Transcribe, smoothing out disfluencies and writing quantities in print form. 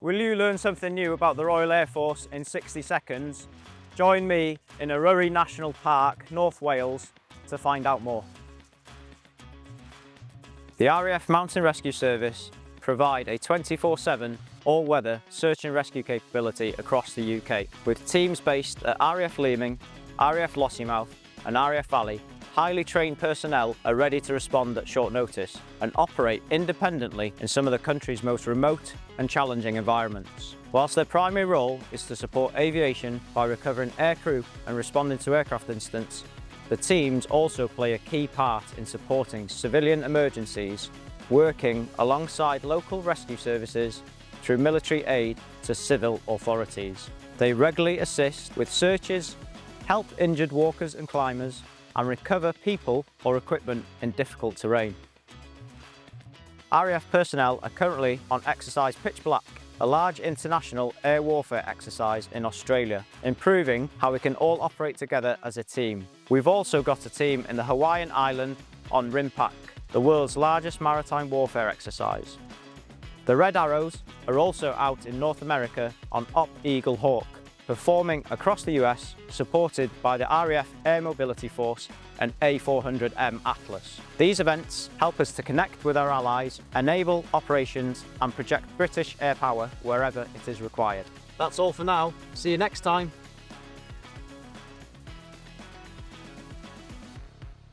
Will you learn something new about the Royal Air Force in 60 seconds? Join me in Eryri National Park, North Wales, to find out more. The RAF Mountain Rescue Service provide a 24/7 all-weather search and rescue capability across the UK, with teams based at RAF Leeming, RAF Lossiemouth and RAF Valley. Highly trained personnel are ready to respond at short notice and operate independently in some of the country's most remote and challenging environments. Whilst their primary role is to support aviation by recovering aircrew and responding to aircraft incidents, the teams also play a key part in supporting civilian emergencies, working alongside local rescue services through military aid to civil authorities. They regularly assist with searches, help injured walkers and climbers, and recover people or equipment in difficult terrain. RAF personnel are currently on exercise Pitch Black, a large international air warfare exercise in Australia, improving how we can all operate together as a team. We've also got a team in the Hawaiian island on RIMPAC, the world's largest maritime warfare exercise. The Red Arrows are also out in North America on Op Eagle Hawk, performing across the US, supported by the RAF Air Mobility Force and A400M Atlas. These events help us to connect with our allies, enable operations and project British air power wherever it is required. That's all for now. See you next time.